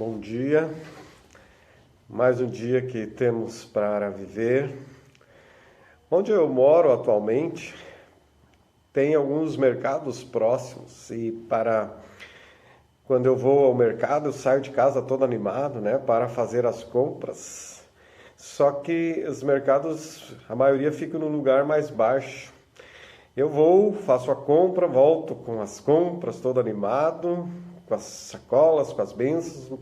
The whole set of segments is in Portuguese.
Bom dia, mais um dia que temos para viver. Onde eu moro atualmente, tem alguns mercados próximos e quando eu vou ao mercado, eu saio de casa todo animado, para fazer as compras. Só que os mercados, a maioria fica no lugar mais baixo. Eu vou, faço a compra, volto com as compras todo animado, com as sacolas, com as bênçãos.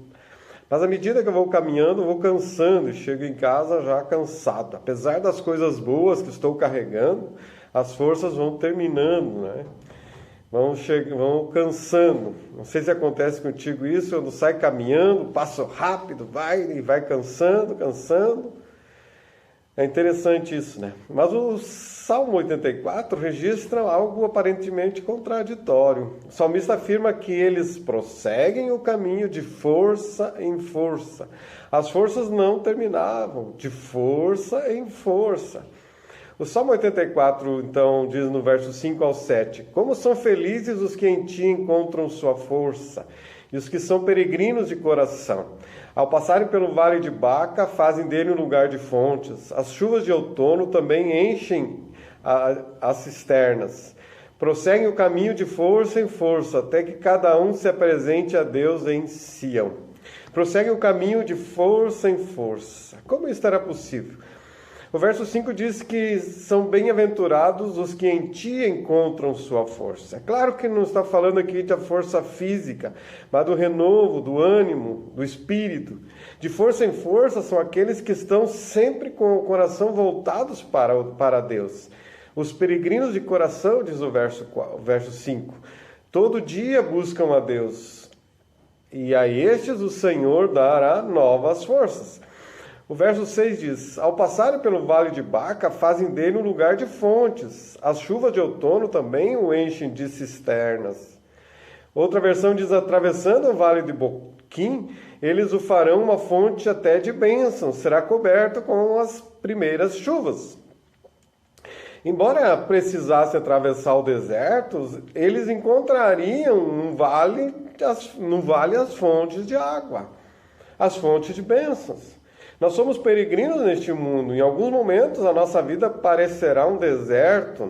Mas à medida que eu vou caminhando, eu vou cansando e chego em casa já cansado. Apesar das coisas boas que estou carregando, as forças vão terminando, Vão cansando. Não sei se acontece contigo isso, quando sai caminhando, passo rápido, vai cansando. É interessante isso, Mas o Salmo 84 registra algo aparentemente contraditório. O salmista afirma que eles prosseguem o caminho de força em força. As forças não terminavam, de força em força. O Salmo 84, então, diz no verso 5 ao 7, como são felizes os que em ti encontram sua força, e os que são peregrinos de coração. Ao passarem pelo vale de Baca, fazem dele um lugar de fontes. As chuvas de outono também enchem as cisternas. Prosseguem o caminho de força em força, até que cada um se apresente a Deus em Sião. Prosseguem o caminho de força em força. Como isso era possível? O verso 5 diz que são bem-aventurados os que em ti encontram sua força. É claro que não está falando aqui da força física, mas do renovo, do ânimo, do espírito. De força em força são aqueles que estão sempre com o coração voltados para Deus. Os peregrinos de coração, diz o verso 5, todo dia buscam a Deus, e a estes o Senhor dará novas forças. O verso 6 diz, ao passarem pelo vale de Baca, fazem dele um lugar de fontes. As chuvas de outono também o enchem de cisternas. Outra versão diz, atravessando o vale de Boquim, eles o farão uma fonte até de bênção. Será coberto com as primeiras chuvas. Embora precisassem atravessar o deserto, eles encontrariam no vale as fontes de água, as fontes de bênçãos. Nós somos peregrinos neste mundo. Em alguns momentos a nossa vida parecerá um deserto,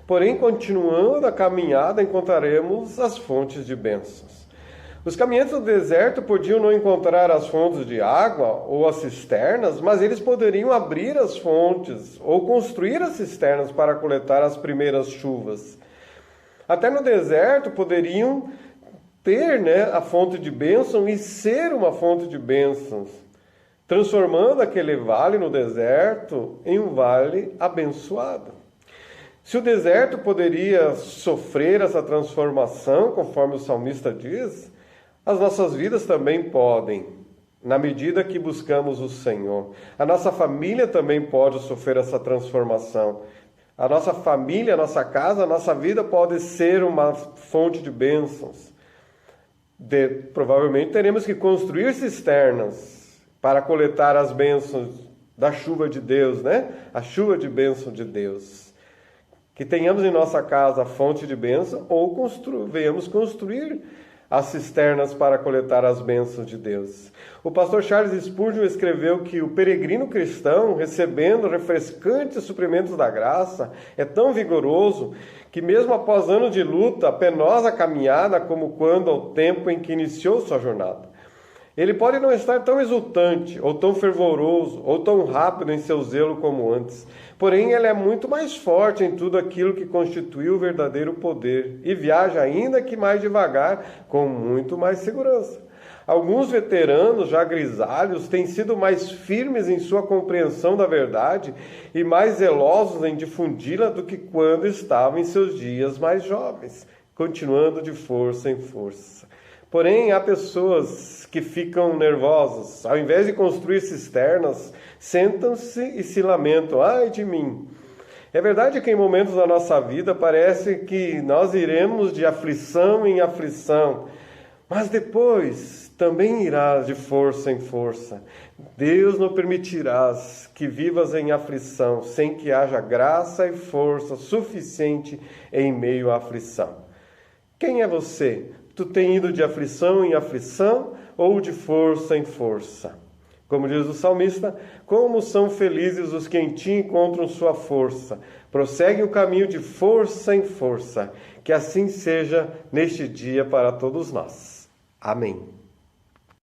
Porém, continuando a caminhada, encontraremos as fontes de bênçãos. Os caminhantes do deserto podiam não encontrar as fontes de água ou as cisternas, mas eles poderiam abrir as fontes ou construir as cisternas para coletar as primeiras chuvas. Até no deserto poderiam ter, a fonte de bênção e ser uma fonte de bênçãos, transformando aquele vale no deserto em um vale abençoado. Se o deserto poderia sofrer essa transformação, conforme o salmista diz, as nossas vidas também podem, na medida que buscamos o Senhor. A nossa família também pode sofrer essa transformação. A nossa família, a nossa casa, a nossa vida pode ser uma fonte de bênçãos. Provavelmente teremos que construir cisternas para coletar as bênçãos da chuva de Deus, A chuva de bênção de Deus. Que tenhamos em nossa casa a fonte de bênção ou venhamos construir as cisternas para coletar as bênçãos de Deus. O pastor Charles Spurgeon escreveu que o peregrino cristão, recebendo refrescantes suprimentos da graça, é tão vigoroso que mesmo após anos de luta, penosa caminhada como quando ao tempo em que iniciou sua jornada. Ele pode não estar tão exultante, ou tão fervoroso, ou tão rápido em seu zelo como antes. Porém, ele é muito mais forte em tudo aquilo que constitui o verdadeiro poder, e viaja ainda que mais devagar, com muito mais segurança. Alguns veteranos, já grisalhos, têm sido mais firmes em sua compreensão da verdade e mais zelosos em difundi-la do que quando estavam em seus dias mais jovens, continuando de força em força. Porém, há pessoas que ficam nervosas. Ao invés de construir cisternas, sentam-se e se lamentam. Ai de mim! É verdade que em momentos da nossa vida parece que nós iremos de aflição em aflição, mas depois também irás de força em força. Deus não permitirás que vivas em aflição, sem que haja graça e força suficiente em meio à aflição. Quem é você? Tu tem ido de aflição em aflição ou de força em força? Como diz o salmista, como são felizes os que em ti encontram sua força. Prossegue o caminho de força em força. Que assim seja neste dia para todos nós. Amém.